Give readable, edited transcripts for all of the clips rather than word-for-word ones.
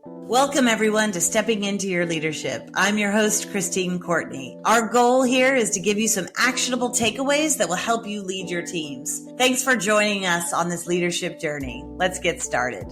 Welcome, everyone, to Stepping Into Your Leadership. I'm your host, Christine Courtney. Our goal here is to give you some actionable takeaways that will help you lead your teams. Thanks for joining us on this leadership journey. Let's get started.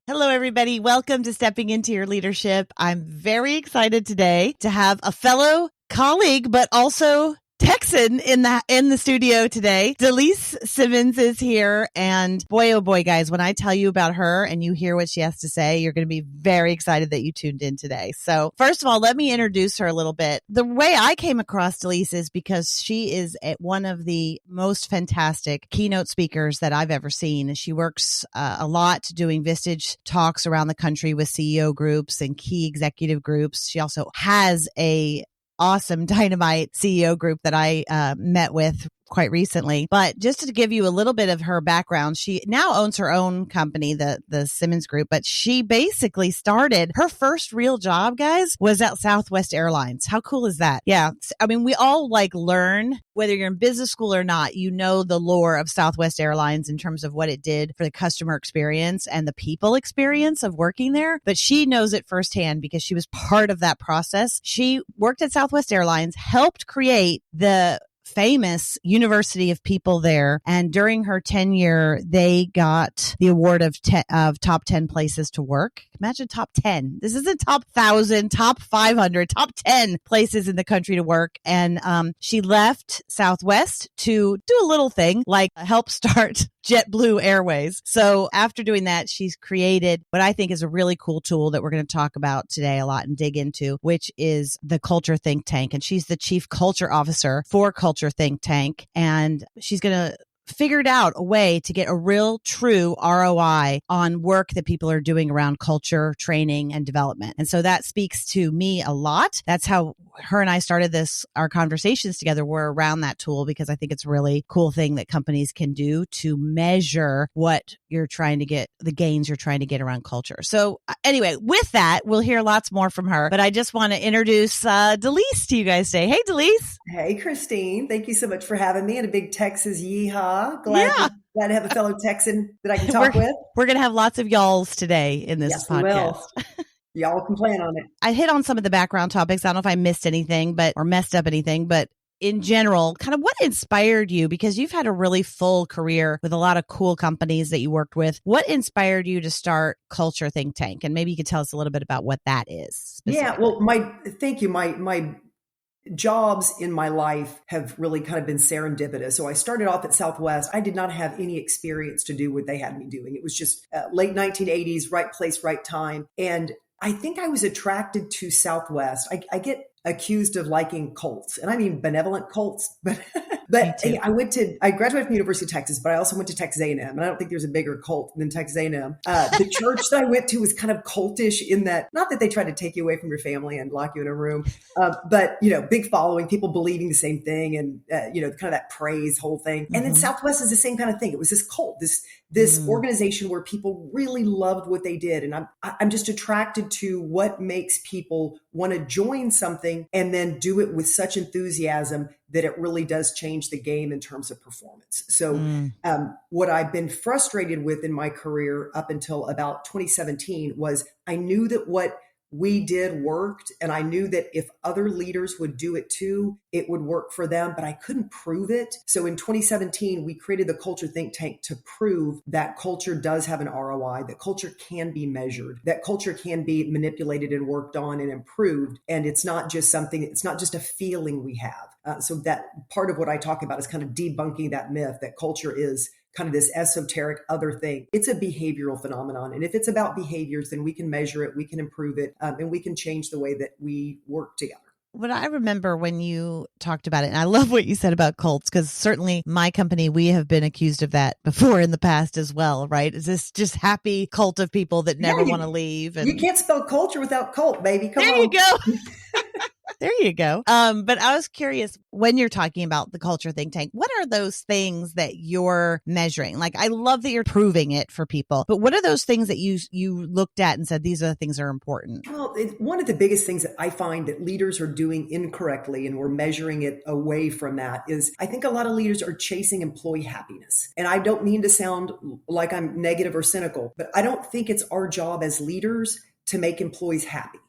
Hello, everybody. Welcome to Stepping Into Your Leadership. I'm very excited today to have a fellow colleague, but also Texan in the studio today. Delise Simmons is here, and boy, oh boy, guys, when I tell you about her and you hear what she has to say, you're going to be very excited that you tuned in today. So first of all, let me introduce her a little bit. The way I came across Delise is because she is one of the most fantastic keynote speakers that I've ever seen. She works a lot doing Vistage talks around the country with CEO groups and key executive groups. She also has a awesome dynamite CEO group that I met with quite recently. But just to give you a little bit of her background, she now owns her own company, the Simmons Group, but she basically started her first real job, guys, was at Southwest Airlines. How cool is that? Yeah. I mean, we all learn, whether you're in business school or not, you know the lore of Southwest Airlines in terms of what it did for the customer experience and the people experience of working there. But she knows it firsthand because she was part of that process. She worked at Southwest Airlines, helped create the famous University of People there. And during her tenure, they got the award of top 10 places to work. Imagine top 10. This isn't top 1,000, top 500, top 10 places in the country to work. And she left Southwest to do a little thing like help start JetBlue Airways. So after doing that, she's created what I think is a really cool tool that we're going to talk about today a lot and dig into, which is the Culture Think Tank. And she's the Chief Culture Officer for Culture Think Tank. And she's going to figured out a way to get a real true ROI on work that people are doing around culture, training, and development. And so that speaks to me a lot. That's how her and I started our conversations together were around that tool, because I think it's a really cool thing that companies can do to measure what you're trying to get, the gains you're trying to get around culture. So anyway, with that, we'll hear lots more from her, but I just want to introduce Delise to you guys today. Hey, Delise. Hey, Christine. Thank you so much for having me, and a big Texas yeehaw. Glad to have a fellow Texan that I can talk with. We're going to have lots of y'alls today in this podcast. Y'all can plan on it. I hit on some of the background topics. I don't know if I missed anything, or messed up anything, but in general, kind of what inspired you? Because you've had a really full career with a lot of cool companies that you worked with. What inspired you to start Culture Think Tank? And maybe you could tell us a little bit about what that is. Yeah, well, thank you. My jobs in my life have really kind of been serendipitous. So I started off at Southwest. I did not have any experience to do what they had me doing. It was just late 1980s, right place, right time. And I think I was attracted to Southwest. I get accused of liking cults, and I mean benevolent cults, but I graduated from the University of Texas, but I also went to Texas A&M, and I don't think there's a bigger cult than Texas A&M. The church that I went to was kind of cultish in that, not that they tried to take you away from your family and lock you in a room, but big following, people believing the same thing, and kind of that praise whole thing. And then Southwest is the same kind of thing. It was this cult, this organization where people really loved what they did, and I'm just attracted to what makes people want to join something and then do it with such enthusiasm that it really does change the game in terms of performance. So what I've been frustrated with in my career up until about 2017 was I knew that what we did worked, and I knew that if other leaders would do it too, it would work for them, but I couldn't prove it. So in 2017, we created the Culture Think Tank to prove that culture does have an ROI, that culture can be measured, that culture can be manipulated and worked on and improved. And it's not just a feeling we have. So that part of what I talk about is kind of debunking that myth that culture is kind of this esoteric other thing. It's a behavioral phenomenon. And if it's about behaviors, then we can measure it, we can improve it, and we can change the way that we work together. What I remember when you talked about it, and I love what you said about cults, because certainly my company, we have been accused of that before in the past as well, right? Is this just happy cult of people that never want to leave? And you can't spell culture without cult, baby. Come on. There you go. There you go. But I was curious, when you're talking about the culture think tank, what are those things that you're measuring? Like, I love that you're proving it for people, but what are those things that you looked at and said, these are the things that are important? Well, one of the biggest things that I find that leaders are doing incorrectly, and we're measuring it away from that, is I think a lot of leaders are chasing employee happiness. And I don't mean to sound like I'm negative or cynical, but I don't think it's our job as leaders to make employees happy.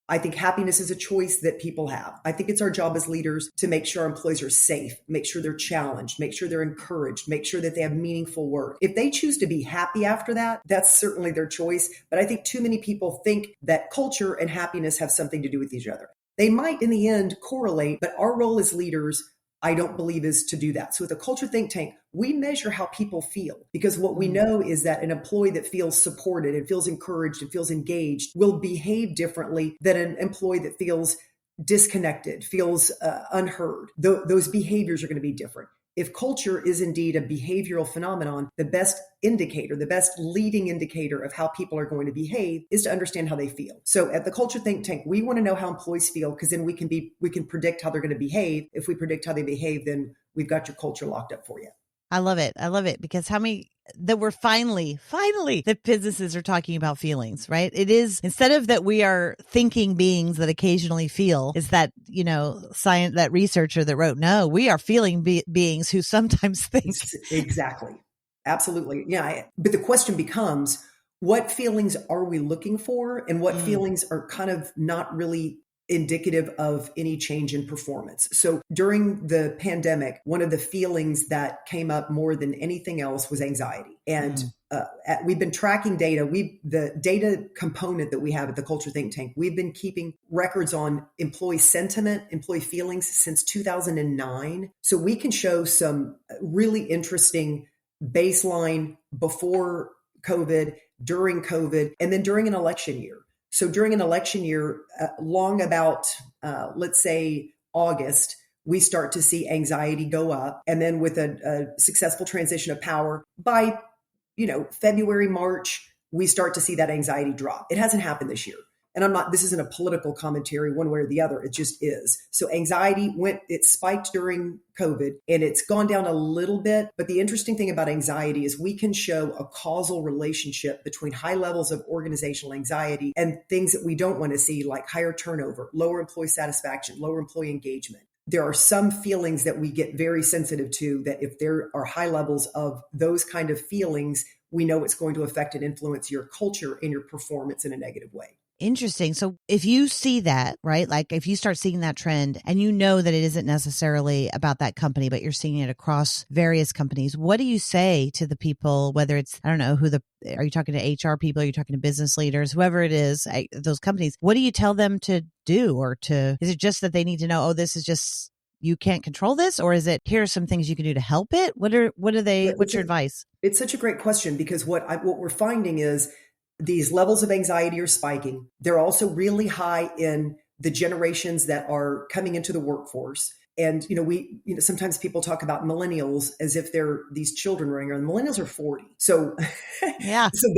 I think happiness is a choice that people have. I think it's our job as leaders to make sure our employees are safe, make sure they're challenged, make sure they're encouraged, make sure that they have meaningful work. If they choose to be happy after that, that's certainly their choice. But I think too many people think that culture and happiness have something to do with each other. They might in the end correlate, but our role as leaders, I don't believe, is to do that. So with a culture think tank, we measure how people feel, because what we know is that an employee that feels supported and feels encouraged and feels engaged will behave differently than an employee that feels disconnected, feels unheard. Those behaviors are going to be different. If culture is indeed a behavioral phenomenon, the best indicator, the best leading indicator of how people are going to behave is to understand how they feel. So at the culture think tank, we want to know how employees feel, because then we can predict how they're going to behave. If we predict how they behave, then we've got your culture locked up for you. I love it. I love it, because how many that we're finally that businesses are talking about feelings, right? It is, instead of that we are thinking beings that occasionally feel, is that, science, that researcher that wrote, no, we are feeling beings who sometimes think. Exactly. Absolutely. Yeah. But the question becomes, what feelings are we looking for, and what feelings are kind of not really indicative of any change in performance? So during the pandemic, one of the feelings that came up more than anything else was anxiety. And we've been tracking data. The data component that we have at the Culture Think Tank, we've been keeping records on employee sentiment, employee feelings since 2009. So we can show some really interesting baseline before COVID, during COVID, and then during an election year. So during an election year, long about, let's say, August, we start to see anxiety go up. And then with a successful transition of power, by February, March, we start to see that anxiety drop. It hasn't happened this year. And this isn't a political commentary one way or the other. It just is. So anxiety it spiked during COVID, and it's gone down a little bit. But the interesting thing about anxiety is we can show a causal relationship between high levels of organizational anxiety and things that we don't want to see, like higher turnover, lower employee satisfaction, lower employee engagement. There are some feelings that we get very sensitive to, that if there are high levels of those kind of feelings, we know it's going to affect and influence your culture and your performance in a negative way. Interesting. So if you see that, right, like if you start seeing that trend and you know that it isn't necessarily about that company, but you're seeing it across various companies, what do you say to the people, whether it's, I don't know, are you talking to HR people? Are you talking to business leaders, whoever it is, those companies, what do you tell them to do? Is it just that they need to know, this is just, you can't control this? Or is it, here are some things you can do to help it? What's your advice? It's such a great question, because what we're finding is these levels of anxiety are spiking. They're also really high in the generations that are coming into the workforce. And, sometimes people talk about millennials as if they're these children running around. Millennials are 40. So, yeah. So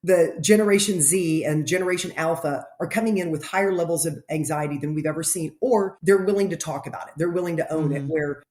the Generation Z and Generation Alpha are coming in with higher levels of anxiety than we've ever seen, or they're willing to talk about it. They're willing to own it, where,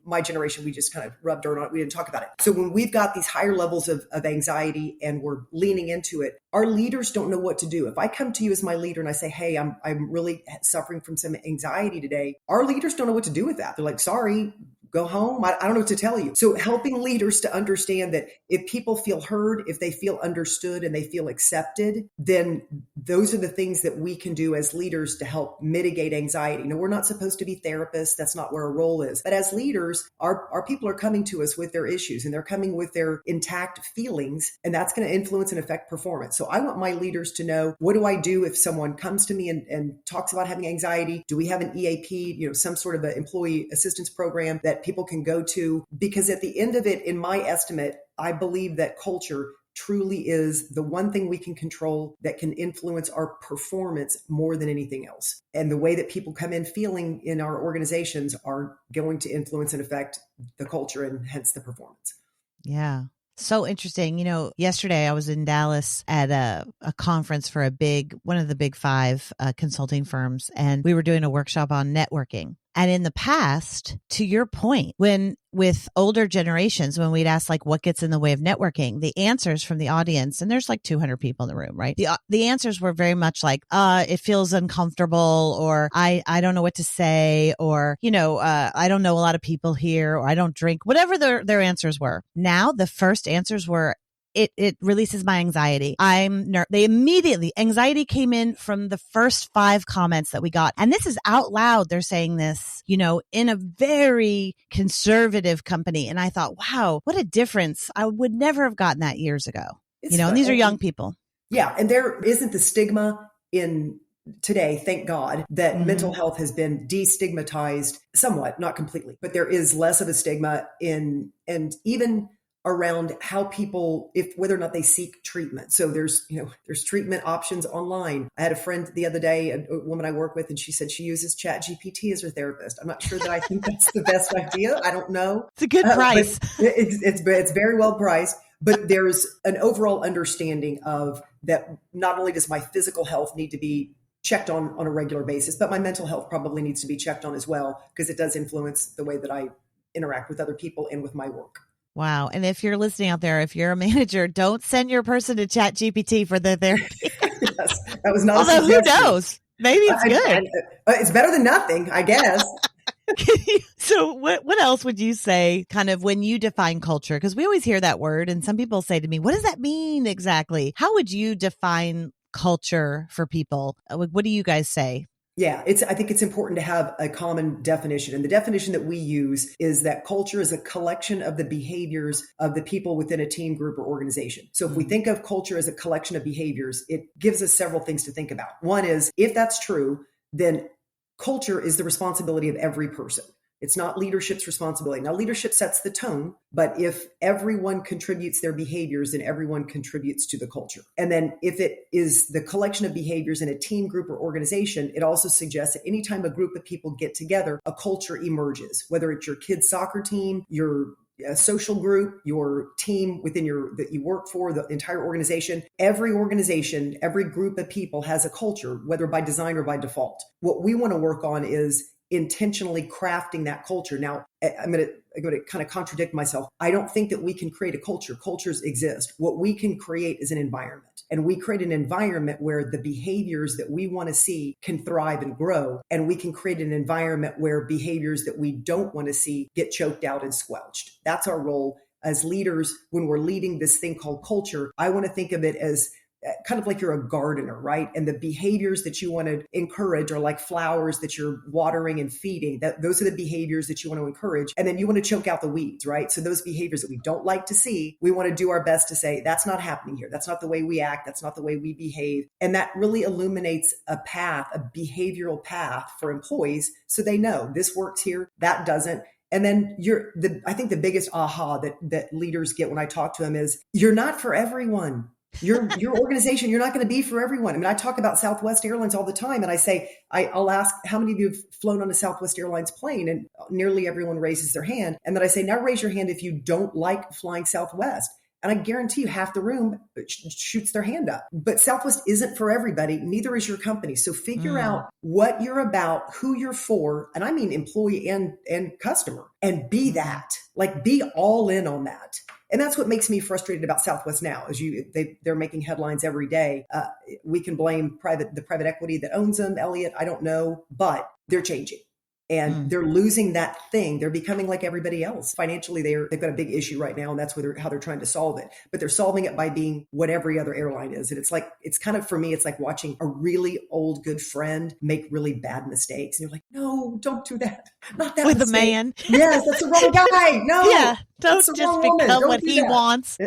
my generation, we just kind of rubbed dirt on it. We didn't talk about it. So when we've got these higher levels of anxiety and we're leaning into it, our leaders don't know what to do. If I come to you as my leader and I say, hey, I'm really suffering from some anxiety today, our leaders don't know what to do with that. They're like, sorry, go home. I don't know what to tell you. So helping leaders to understand that if people feel heard, if they feel understood and they feel accepted, then those are the things that we can do as leaders to help mitigate anxiety. Now, we're not supposed to be therapists. That's not where our role is. But as leaders, our people are coming to us with their issues, and they're coming with their intact feelings, and that's going to influence and affect performance. So I want my leaders to know, what do I do if someone comes to me and talks about having anxiety? Do we have an EAP, some sort of an employee assistance program that people can go to? Because at the end of it, in my estimate, I believe that culture truly is the one thing we can control that can influence our performance more than anything else. And the way that people come in feeling in our organizations are going to influence and affect the culture and hence the performance. Yeah. So interesting. Yesterday I was in Dallas at a conference for one of the big five consulting firms, and we were doing a workshop on networking. And in the past, to your point, with older generations, when we'd ask like what gets in the way of networking, the answers from the audience, and there's like 200 people in the room, right? The answers were very much like, it feels uncomfortable, or I don't know what to say, or, I don't know a lot of people here, or I don't drink, whatever their answers were. Now the first answers were, it releases my anxiety. Anxiety came in from the first 5 comments that we got. And this is out loud. They're saying this, in a very conservative company. And I thought, wow, what a difference. I would never have gotten that years ago. And these are young people. Yeah. And there isn't the stigma in today, thank God, that mental health has been destigmatized somewhat, not completely, but there is less of a stigma and even around how people, whether or not they seek treatment. So there's treatment options online. I had a friend the other day, a woman I work with, and she said she uses ChatGPT as her therapist. I'm not sure that I think that's the best idea. I don't know. It's a good price. It's very well priced, but there's an overall understanding of that. Not only does my physical health need to be checked on a regular basis, but my mental health probably needs to be checked on as well, because it does influence the way that I interact with other people and with my work. Wow. And if you're listening out there, if you're a manager, don't send your person to ChatGPT for the therapy. Yes, that was not. Although who knows? Maybe it's good. It's better than nothing, I guess. So what else would you say kind of when you define culture? Because we always hear that word and some people say to me, what does that mean exactly? How would you define culture for people? What do you guys say? Yeah, I think it's important to have a common definition. And the definition that we use is that culture is a collection of the behaviors of the people within a team, group, or organization. So if we think of culture as a collection of behaviors, it gives us several things to think about. One is, if that's true, then culture is the responsibility of every person. It's not leadership's responsibility. Now, leadership sets the tone, but if everyone contributes their behaviors, then everyone contributes to the culture. And then if it is the collection of behaviors in a team, group, or organization, it also suggests that anytime a group of people get together, a culture emerges, whether it's your kids' soccer team, your social group, your team that you work for, the entire organization. Every organization, every group of people has a culture, whether by design or by default. What we want to work on is intentionally crafting that culture. Now, I'm going to kind of contradict myself. I don't think that we can create a culture. Cultures exist. What we can create is an environment. And we create an environment where the behaviors that we want to see can thrive and grow. And we can create an environment where behaviors that we don't want to see get choked out and squelched. That's our role as leaders when we're leading this thing called culture. I want to think of it as kind of like you're a gardener, right? And the behaviors that you want to encourage are like flowers that you're watering and feeding. Those are the behaviors that you want to encourage. And then you want to choke out the weeds, right? So those behaviors that we don't like to see, we want to do our best to say, that's not happening here. That's not the way we act. That's not the way we behave. And that really illuminates a path, a behavioral path for employees. So they know this works here, that doesn't. And then I think the biggest aha that leaders get when I talk to them is, you're not for everyone. Your organization, you're not going to be for everyone. I mean, I talk about Southwest Airlines all the time, and I say, I'll ask, how many of you have flown on a Southwest Airlines plane? And nearly everyone raises their hand. And then I say, now raise your hand if you don't like flying Southwest. And I guarantee you half the room shoots their hand up. But Southwest isn't for everybody. Neither is your company. So figure out what you're about, who you're for, and I mean employee and customer, and be that. Like, be all in on that. And that's what makes me frustrated about Southwest now, is they're making headlines every day. We can blame the private equity that owns them, Elliott, I don't know, but they're changing. And they're losing that thing. They're becoming like everybody else. Financially, they've got a big issue right now, and that's how they're trying to solve it. But they're solving it by being what every other airline is. And it's kind of, for me, it's like watching a really old good friend make really bad mistakes. And you're like, no, don't do that. Not that with mistake. a man. Yes, that's the wrong guy. No. Yeah, don't just become what he that. wants.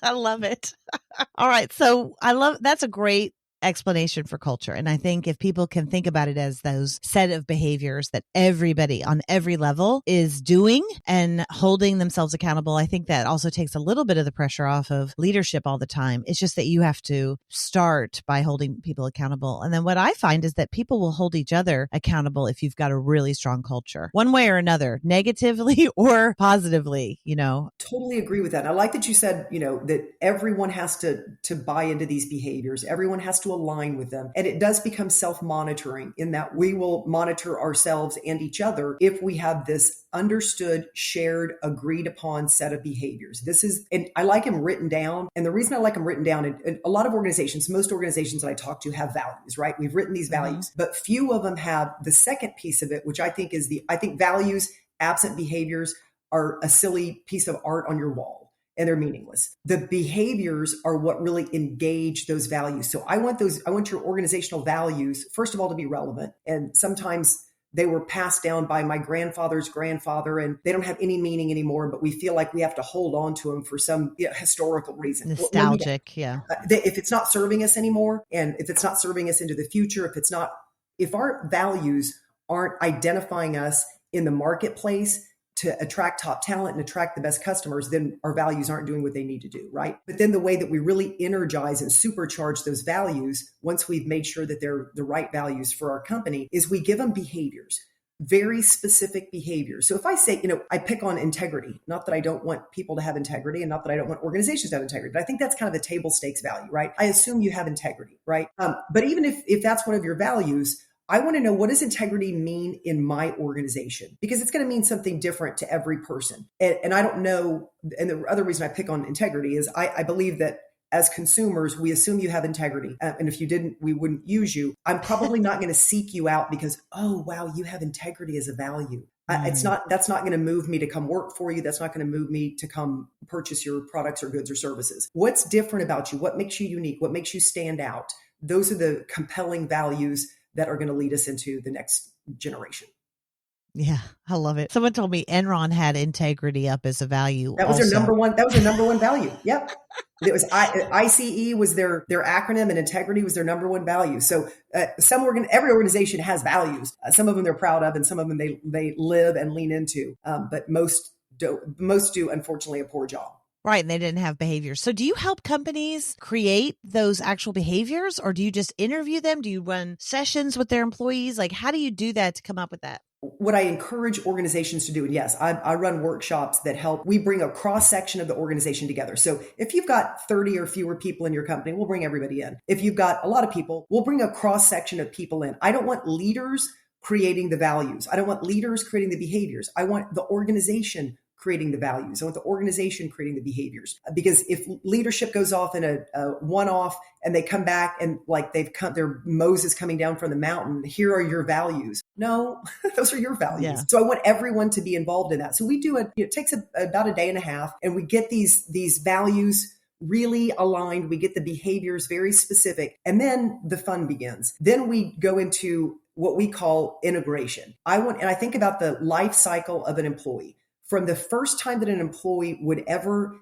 I love it. All right. So that's a great explanation for culture. And I think if people can think about it as those set of behaviors that everybody on every level is doing and holding themselves accountable, I think that also takes a little bit of the pressure off of leadership all the time. It's just that you have to start by holding people accountable. And then what I find is that people will hold each other accountable if you've got a really strong culture, one way or another, negatively or positively, Totally agree with that. I like that you said, that everyone has to buy into these behaviors. Everyone has to align with them. And it does become self-monitoring in that we will monitor ourselves and each other if we have this understood, shared, agreed upon set of behaviors. And I like them written down. And the reason I like them written down, and a lot of organizations, most organizations that I talk to have values, right? We've written these values, but few of them have the second piece of it, which I think is I think values, absent behaviors are a silly piece of art on your wall. And they're meaningless. The behaviors are what really engage those values. So I want your organizational values, first of all, to be relevant. And sometimes they were passed down by my grandfather's grandfather and they don't have any meaning anymore, but we feel like we have to hold on to them for some historical reason. Nostalgic, yeah. If it's not serving us anymore, and if it's not serving us into the future, if our values aren't identifying us in the marketplace to attract top talent and attract the best customers, then our values aren't doing what they need to do, right? But then the way that we really energize and supercharge those values, once we've made sure that they're the right values for our company, is we give them behaviors, very specific behaviors. So if I say, I pick on integrity, not that I don't want people to have integrity and not that I don't want organizations to have integrity, but I think that's kind of a table stakes value, right? I assume you have integrity, right? But even if that's one of your values, I want to know, what does integrity mean in my organization? Because it's going to mean something different to every person. And I don't know. And the other reason I pick on integrity is I believe that as consumers, we assume you have integrity. And if you didn't, we wouldn't use you. I'm probably not going to seek you out because, oh, wow, you have integrity as a value. That's not going to move me to come work for you. That's not going to move me to come purchase your products or goods or services. What's different about you? What makes you unique? What makes you stand out? Those are the compelling values that are going to lead us into the next generation. Yeah, I love it. Someone told me Enron had integrity up as a value. That was their number one. That was their number one value. Yep. It was ICE was their acronym, and integrity was their number one value. So every organization has values. Some of them they're proud of, and some of them they live and lean into. But most do, unfortunately, a poor job. Right. And they didn't have behaviors. So do you help companies create those actual behaviors, or do you just interview them? Do you run sessions with their employees? Like, how do you do that to come up with that? What I encourage organizations to do, and yes, I run workshops that help. We bring a cross section of the organization together. So if you've got 30 or fewer people in your company, we'll bring everybody in. If you've got a lot of people, we'll bring a cross section of people in. I don't want leaders creating the values. I don't want leaders creating the behaviors. I want the organization creating the values. I want the organization creating the behaviors. Because if leadership goes off in a one-off and they come back and like they're Moses coming down from the mountain, here are your values. No, those are your values. Yeah. So I want everyone to be involved in that. So we do it takes about a day and a half, and we get these values really aligned. We get the behaviors very specific, and then the fun begins. Then we go into what we call integration. And I think about the life cycle of an employee. From the first time that an employee would ever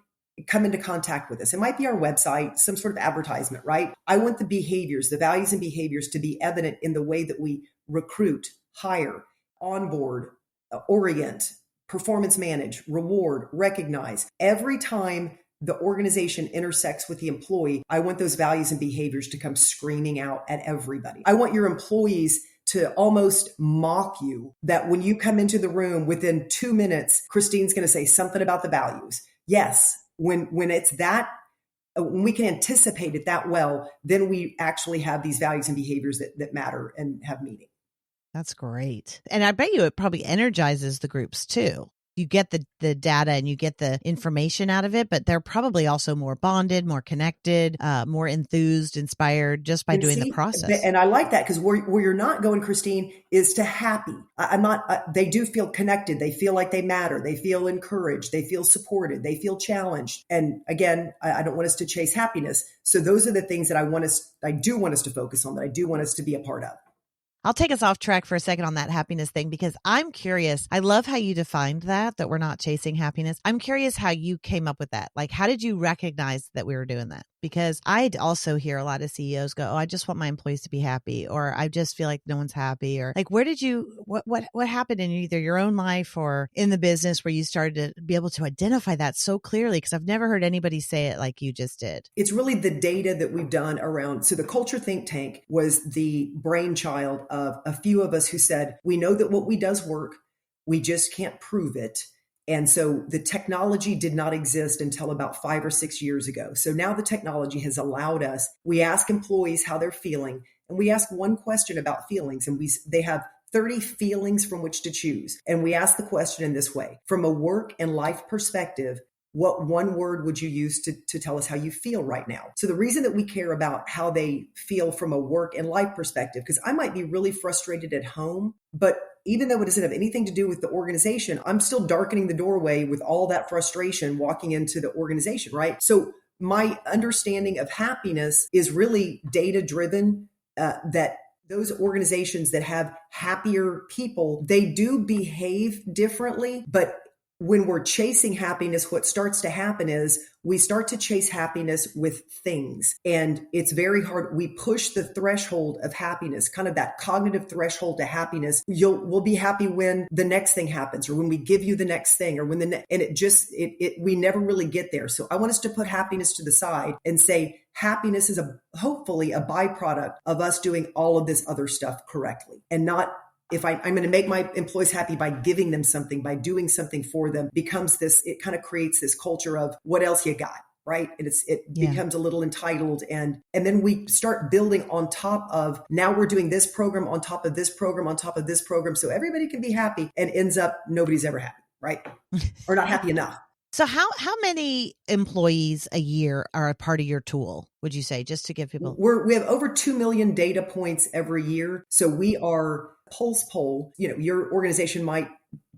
come into contact with us, it might be our website, some sort of advertisement, right? I want the behaviors, the values and behaviors to be evident in the way that we recruit, hire, onboard, orient, performance manage, reward, recognize. Every time the organization intersects with the employee, I want those values and behaviors to come screaming out at everybody. I want your employees to almost mock you that when you come into the room within 2 minutes, Christine's going to say something about the values. Yes, when it's that, when we can anticipate it that well, then we actually have these values and behaviors that matter and have meaning. That's great. And I bet you it probably energizes the groups too. You get the data and you get the information out of it, but they're probably also more bonded, more connected, more enthused, inspired just by doing the process. And I like that because where you're not going, Christine, is to happy. I'm not, they do feel connected. They feel like they matter. They feel encouraged. They feel supported. They feel challenged. And again, I don't want us to chase happiness. So those are the things that I do want us to focus on, that I do want us to be a part of. I'll take us off track for a second on that happiness thing, because I'm curious. I love how you defined that we're not chasing happiness. I'm curious how you came up with that. Like, how did you recognize that we were doing that? because I also hear a lot of CEOs go, oh, I just want my employees to be happy, or I just feel like no one's happy, or like, what happened in either your own life or in the business where you started to be able to identify that so clearly? Because I've never heard anybody say it like you just did. It's really the data that we've done around. So the culture think tank was the brainchild of a few of us who said, we know that what we does work. We just can't prove it. And so the technology did not exist until about 5 or 6 years ago. So now the technology has allowed us, we ask employees how they're feeling, and we ask one question about feelings, and they have 30 feelings from which to choose. And we ask the question in this way: from a work and life perspective, what one word would you use to tell us how you feel right now? So the reason that we care about how they feel from a work and life perspective, because I might be really frustrated at home, but even though it doesn't have anything to do with the organization, I'm still darkening the doorway with all that frustration walking into the organization, right? So my understanding of happiness is really data driven, that those organizations that have happier people, they do behave differently, but when we're chasing happiness, what starts to happen is we start to chase happiness with things. And it's very hard. We push the threshold of happiness, kind of that cognitive threshold to happiness. We'll be happy when the next thing happens, or when we give you the next thing, or when we never really get there. So I want us to put happiness to the side and say, happiness is hopefully a byproduct of us doing all of this other stuff correctly, and not, if I'm going to make my employees happy by giving them something, by doing something for them, it kind of creates this culture of what else you got, right? And it becomes a little entitled. And then we start building on top of, now we're doing this program on top of this program on top of this program, so everybody can be happy, and ends up nobody's ever happy, right? Or not happy enough. So how many employees a year are a part of your tool, would you say, just to give people? We have over 2 million data points every year. So we are pulse poll. Your organization might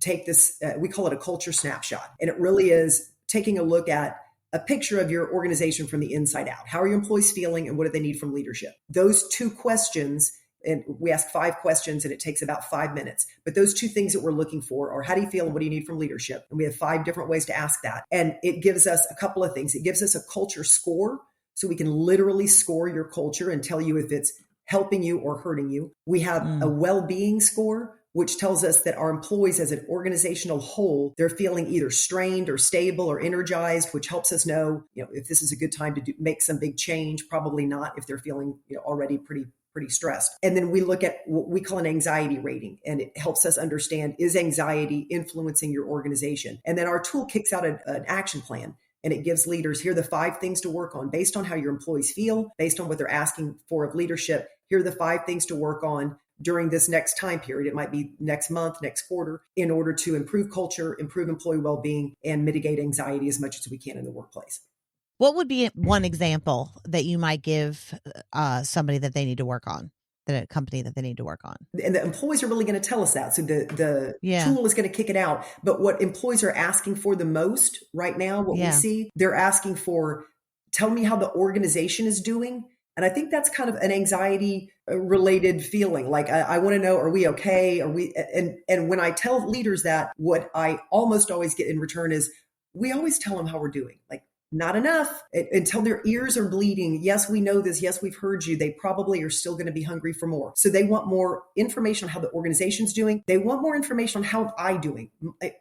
take this, we call it a culture snapshot. And it really is taking a look at a picture of your organization from the inside out. How are your employees feeling, and what do they need from leadership? Those two questions, and we ask 5 questions, and it takes about 5 minutes. But those 2 things that we're looking for are, how do you feel and what do you need from leadership? And we have 5 different ways to ask that. And it gives us a couple of things. It gives us a culture score, so we can literally score your culture and tell you if it's helping you or hurting you. We have a well-being score, which tells us that our employees as an organizational whole, they're feeling either strained or stable or energized, which helps us know, if this is a good time to make some big change. Probably not if they're feeling, already pretty stressed. And then we look at what we call an anxiety rating, and it helps us understand, is anxiety influencing your organization? And then our tool kicks out an action plan, and it gives leaders, here are the 5 things to work on based on how your employees feel, based on what they're asking for of leadership. Here are the 5 things to work on during this next time period. It might be next month, next quarter, in order to improve culture, improve employee well-being, and mitigate anxiety as much as we can in the workplace. What would be one example that you might give somebody that they need to work on, a company that they need to work on? And the employees are really going to tell us that. So the tool is going to kick it out. But what employees are asking for the most right now, what we see, they're asking for, tell me how the organization is doing. And I think that's kind of an anxiety related feeling. Like, I want to know, are we okay? And when I tell leaders that, what I almost always get in return is, we always tell them how we're doing. Like, not enough, until their ears are bleeding. Yes, we know this. Yes, we've heard you. They probably are still going to be hungry for more. So they want more information on how the organization's doing. They want more information on how I'm doing.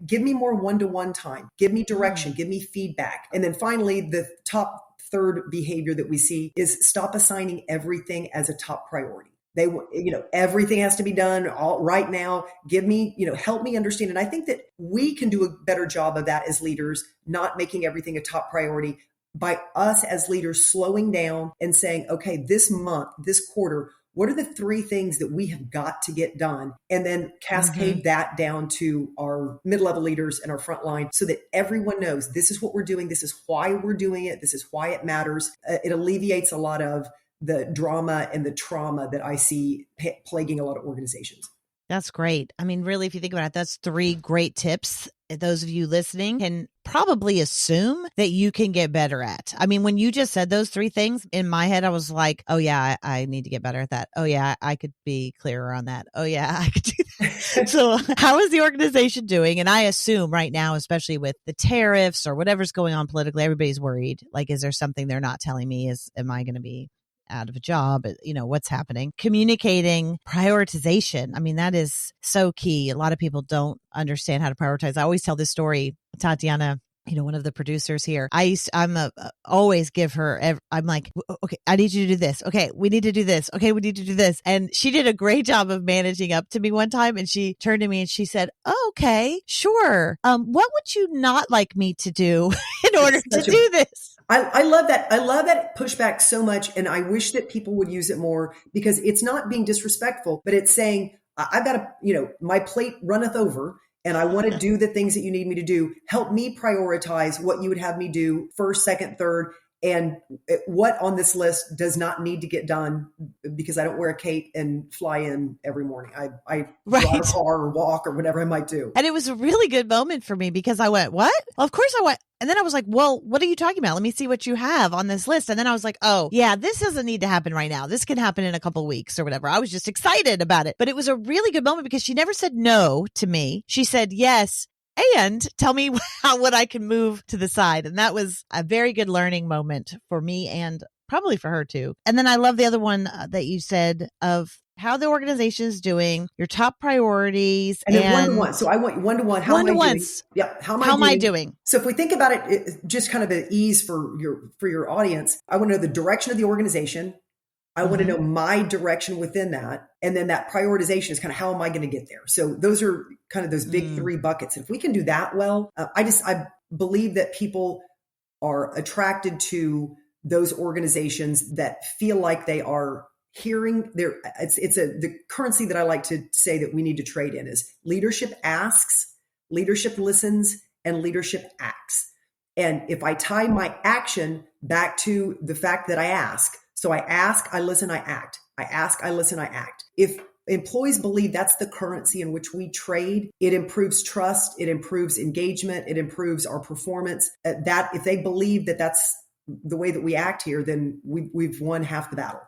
Give me more one-to-one time. Give me direction. Give me feedback. And then finally, the top third behavior that we see is stop assigning everything as a top priority. They, everything has to be done all right now. Give me, help me understand. And I think that we can do a better job of that as leaders, not making everything a top priority, by us as leaders slowing down and saying, okay, this month, this quarter, what are the 3 things that we have got to get done? And then cascade that down to our mid-level leaders and our frontline, so that everyone knows this is what we're doing. This is why we're doing it. This is why it matters. It alleviates a lot of the drama and the trauma that I see plaguing a lot of organizations. That's great. I mean, really, if you think about it, that's 3 great tips those of you listening can probably assume that you can get better at. I mean, when you just said those three things in my head, I was like, oh yeah, I need to get better at that. Oh yeah, I could be clearer on that. Oh yeah, I could do that. So how is the organization doing? And I assume right now, especially with the tariffs or whatever's going on politically, everybody's worried. Like, is there something they're not telling me? Am I going to be out of a job? What's happening? Communicating prioritization. I mean, that is so key. A lot of people don't understand how to prioritize. I always tell this story, Tatiana, one of the producers here. Always give her, I'm like, okay, I need you to do this. Okay, we need to do this. Okay, we need to do this. And she did a great job of managing up to me one time. And she turned to me and she said, oh, okay, sure. What would you not like me to do in order to do this? I love that. I love that pushback so much. And I wish that people would use it more, because it's not being disrespectful, but it's saying, I've got to, my plate runneth over and I want to do the things that you need me to do. Help me prioritize what you would have me do first, second, third, and what on this list does not need to get done because I don't wear a cape and fly in every morning. I drive a car or walk or whatever I might do. And it was a really good moment for me because I went, what? Well, of course I went. And then I was like, well, what are you talking about? Let me see what you have on this list. And then I was like, oh, yeah, this doesn't need to happen right now. This can happen in a couple of weeks or whatever. I was just excited about it. But it was a really good moment because she never said no to me. She said yes. And tell me what I can move to the side. And that was a very good learning moment for me and probably for her too. And then I love the other one that you said of how the organization is doing, your top priorities. And then one-to-one. So I want one-to-one. How am I doing? Yeah. How am I doing? So if we think about it, just kind of at ease for your audience, I want to know the direction of the organization. I want to know my direction within that. And then that prioritization is kind of how am I going to get there? So those are kind of those big three buckets. If we can do that well, I believe that people are attracted to those organizations that feel like they are hearing the currency that I like to say that we need to trade in is leadership asks, leadership listens, and leadership acts. And if I tie my action back to the fact that I ask, so I ask, I listen, I act. I ask, I listen, I act. If employees believe that's the currency in which we trade, it improves trust, it improves engagement, it improves our performance. That if they believe that that's the way that we act here, then we've won half the battle.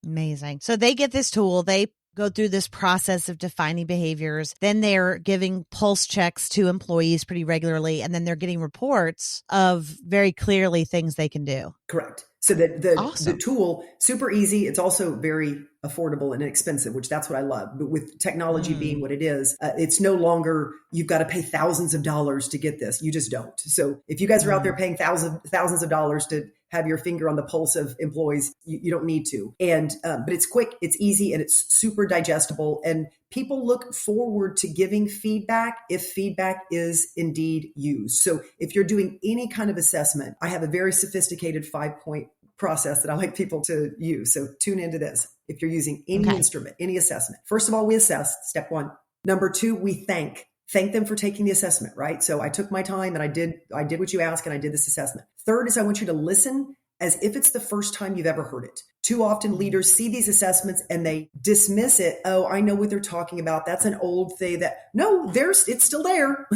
Amazing. So they get this tool. They go through this process of defining behaviors. Then they're giving pulse checks to employees pretty regularly. And then they're getting reports of very clearly things they can do. Correct. So the tool, super easy. It's also very affordable and inexpensive, which that's what I love. But with technology being what it is, it's no longer you've got to pay thousands of dollars to get this. You just don't. So if you guys are out there paying thousands of dollars to have your finger on the pulse of employees, you don't need to. And but it's quick, it's easy, and it's super digestible. And people look forward to giving feedback if feedback is indeed used. So if you're doing any kind of assessment, I have a very sophisticated 5-point process that I like people to use. So tune into this. If you're using any instrument, any assessment, first of all, we assess, step one. Number two, we thank them for taking the assessment, right? So I took my time and I did what you asked and I did this assessment. Third is I want you to listen as if it's the first time you've ever heard it. Too often leaders see these assessments and they dismiss it. Oh, I know what they're talking about. That's an old thing it's still there.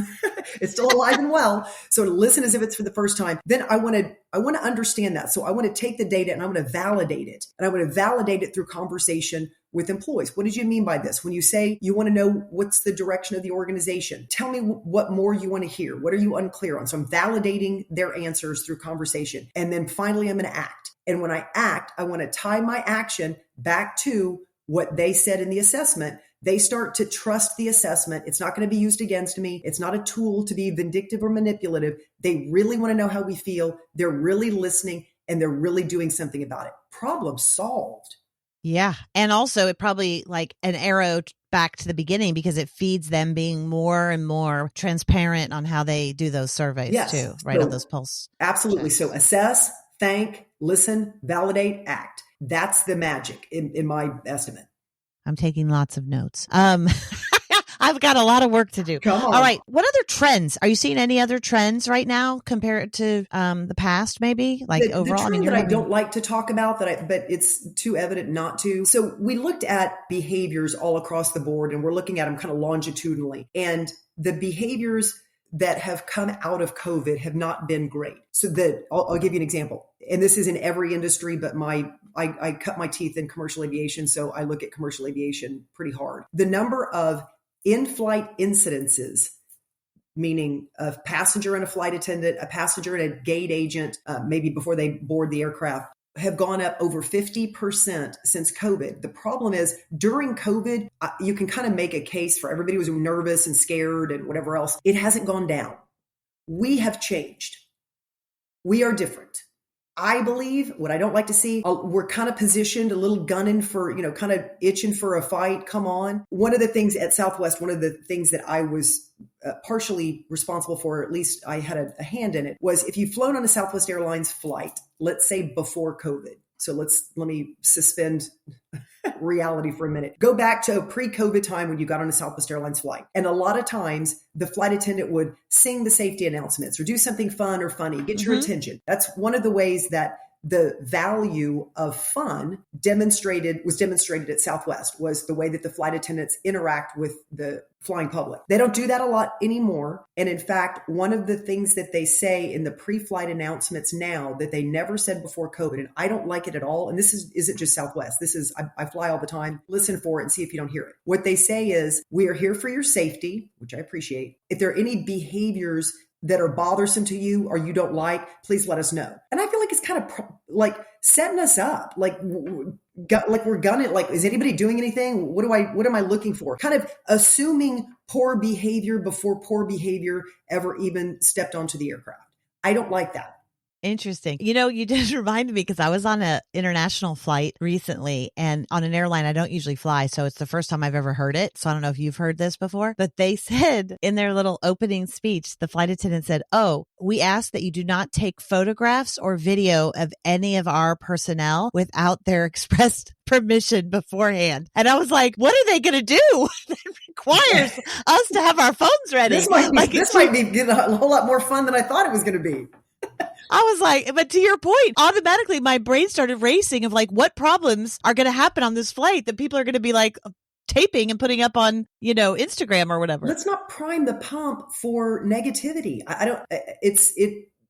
It's still alive and well. So to listen as if it's for the first time. Then I want to understand that. So I want to take the data and I want to validate it. And I want to validate it through conversation with employees. What did you mean by this? When you say you want to know what's the direction of the organization, tell me what more you want to hear. What are you unclear on? So I'm validating their answers through conversation. And then finally, I'm going to act. And when I act, I want to tie my action back to what they said in the assessment. They start to trust the assessment. It's not going to be used against me. It's not a tool to be vindictive or manipulative. They really want to know how we feel. They're really listening and they're really doing something about it. Problem solved. Yeah. And also it probably like an arrow back to the beginning because it feeds them being more and more transparent on how they do those surveys too, right? So, on those pulse. Absolutely. Checks. So assess, thank, listen, validate, act. That's the magic in my estimate. I'm taking lots of notes. I've got a lot of work to do. Come on. All right. What other trends? Are you seeing any other trends right now compared to the past, maybe? Like overall? The trend that I don't like to talk about, but it's too evident not to. So we looked at behaviors all across the board, and we're looking at them kind of longitudinally. And the behaviors that have come out of COVID have not been great. So I'll give you an example. And this is in every industry, but I cut my teeth in commercial aviation. So I look at commercial aviation pretty hard. The number of in-flight incidences, meaning a passenger and a flight attendant, a passenger and a gate agent, maybe before they board the aircraft, have gone up over 50% since COVID. The problem is during COVID, you can kind of make a case for everybody who was nervous and scared and whatever else. It hasn't gone down. We have changed. We are different. I believe what I don't like to see, we're kind of positioned a little gunning for, kind of itching for a fight. Come on. One of the things at Southwest, one of the things that I was partially responsible for, or at least I had a hand in it, was if you've flown on a Southwest Airlines flight, let's say before COVID. So let me suspend reality for a minute. Go back to a pre-COVID time when you got on a Southwest Airlines flight. And a lot of times the flight attendant would sing the safety announcements or do something fun or funny, get your attention. That's one of the ways that the value of fun was demonstrated at Southwest, was the way that the flight attendants interact with the flying public. They don't do that a lot anymore. And in fact, one of the things that they say in the pre-flight announcements now that they never said before COVID, and I don't like it at all, and this isn't just Southwest. This is, I fly all the time. Listen for it and see if you don't hear it. What they say is, we are here for your safety, which I appreciate. If there are any behaviors that are bothersome to you or you don't like, please let us know. And I feel like it's kind of like setting us up, like we're gunning, like, is anybody doing anything? What am I looking for? Kind of assuming poor behavior before poor behavior ever even stepped onto the aircraft. I don't like that. Interesting. You just reminded me because I was on an international flight recently, and on an airline I don't usually fly. So it's the first time I've ever heard it. So I don't know if you've heard this before, but they said in their little opening speech, the flight attendant said, "Oh, we ask that you do not take photographs or video of any of our personnel without their expressed permission beforehand." And I was like, what are they going to do? That requires us to have our phones ready. This might be getting a whole lot more fun than I thought it was going to be. I was like, but to your point, automatically my brain started racing of like, what problems are going to happen on this flight that people are going to be like taping and putting up on, Instagram or whatever. Let's not prime the pump for negativity.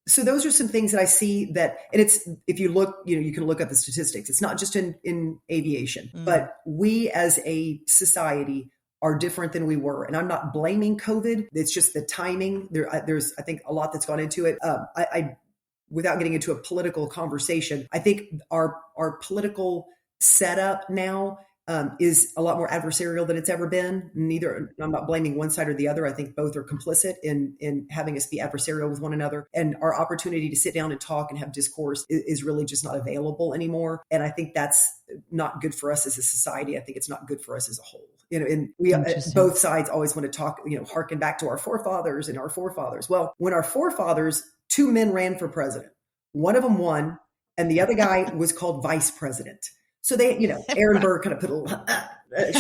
So those are some things that I see that, and it's, if you look, you can look up the statistics. It's not just in aviation, but we as a society are different than we were. And I'm not blaming COVID. It's just the timing. There's, I think, a lot that's gone into it. Without getting into a political conversation, I think our political setup now is a lot more adversarial than it's ever been. I'm not blaming one side or the other. I think both are complicit in having us be adversarial with one another. And our opportunity to sit down and talk and have discourse is really just not available anymore. And I think that's not good for us as a society. I think it's not good for us as a whole. And we both sides always want to talk, harken back to our forefathers and our forefathers. Well, when our forefathers, 2 men ran for president. One of them won, and the other guy was called vice president. So they, Aaron Burr kind of put a little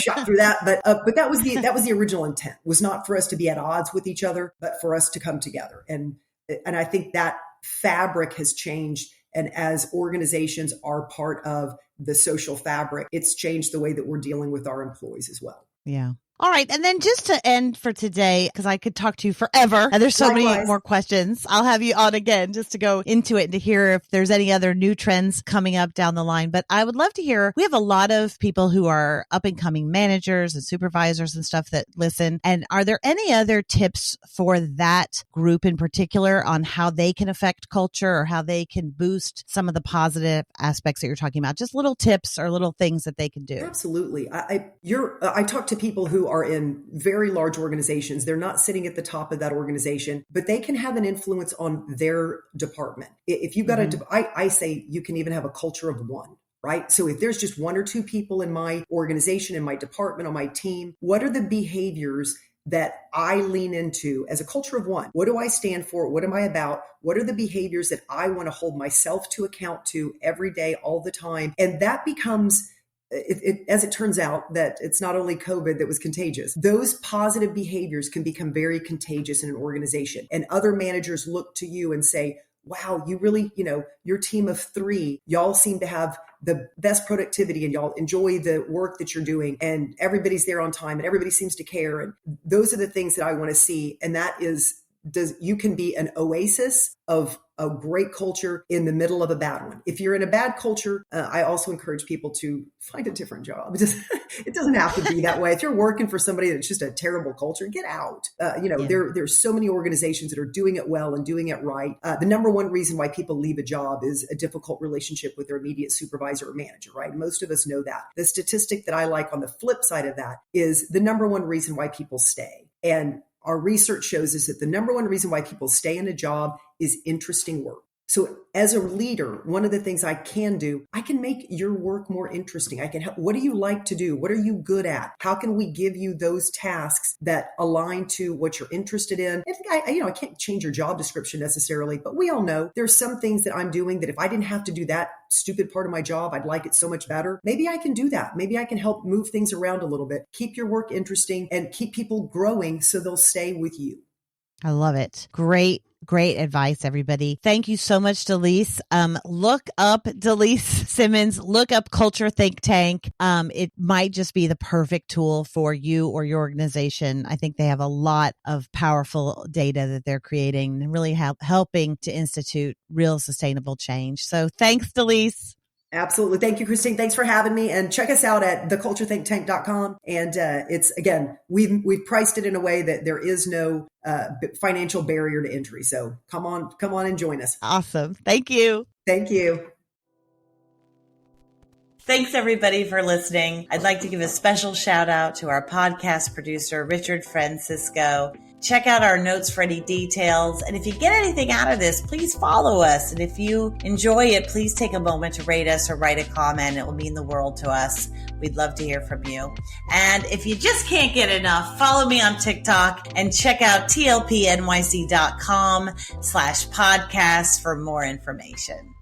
shot through that, but that was the original intent, was not for us to be at odds with each other, but for us to come together. And I think that fabric has changed. And as organizations are part of the social fabric, it's changed the way that we're dealing with our employees as well. Yeah. All right. And then just to end for today, because I could talk to you forever, and there's so many more questions. I'll have you on again just to go into it and to hear if there's any other new trends coming up down the line. But I would love to hear, we have a lot of people who are up and coming managers and supervisors and stuff that listen. And are there any other tips for that group in particular on how they can affect culture or how they can boost some of the positive aspects that you're talking about? Just little tips or little things that they can do. Absolutely. I talk to people who are in very large organizations. They're not sitting at the top of that organization, but they can have an influence on their department. If you've got I say you can even have a culture of one, right? So if there's just 1 or 2 people in my organization, in my department, on my team, what are the behaviors that I lean into as a culture of one? What do I stand for? What am I about? What are the behaviors that I want to hold myself to account to every day, all the time? And that becomes, as it turns out, that it's not only COVID that was contagious. Those positive behaviors can become very contagious in an organization. And other managers look to you and say, wow, you really, your team of 3, y'all seem to have the best productivity and y'all enjoy the work that you're doing and everybody's there on time and everybody seems to care. And those are the things that I want to see. And that is you can be an oasis of a great culture in the middle of a bad one. If you're in a bad culture, I also encourage people to find a different job. It doesn't have to be that way. If you're working for somebody that's just a terrible culture, get out. There's so many organizations that are doing it well and doing it right. The number one reason why people leave a job is a difficult relationship with their immediate supervisor or manager, right? Most of us know that. The statistic that I like on the flip side of that is the number one reason why people stay. And our research shows us that the number one reason why people stay in a job is interesting work. So as a leader, one of the things I can do, I can make your work more interesting. I can help. What do you like to do? What are you good at? How can we give you those tasks that align to what you're interested in? I can't change your job description necessarily, but we all know there's some things that I'm doing that if I didn't have to do that stupid part of my job, I'd like it so much better. Maybe I can do that. Maybe I can help move things around a little bit, keep your work interesting and keep people growing so they'll stay with you. I love it. Great advice, everybody. Thank you so much, Delise. Look up Delise Simmons. Look up Culture Think Tank. It might just be the perfect tool for you or your organization. I think they have a lot of powerful data that they're creating and really helping to institute real sustainable change. So thanks, Delise. Absolutely. Thank you, Christine. Thanks for having me. And check us out at theculturethinktank.com. And it's, again, we've priced it in a way that there is no financial barrier to entry. So come on and join us. Awesome. Thank you. Thank you. Thanks, everybody, for listening. I'd like to give a special shout out to our podcast producer, Richard Francisco. Check out our notes for any details. And if you get anything out of this, please follow us. And if you enjoy it, please take a moment to rate us or write a comment. It will mean the world to us. We'd love to hear from you. And if you just can't get enough, follow me on TikTok and check out tlpnyc.com/podcast for more information.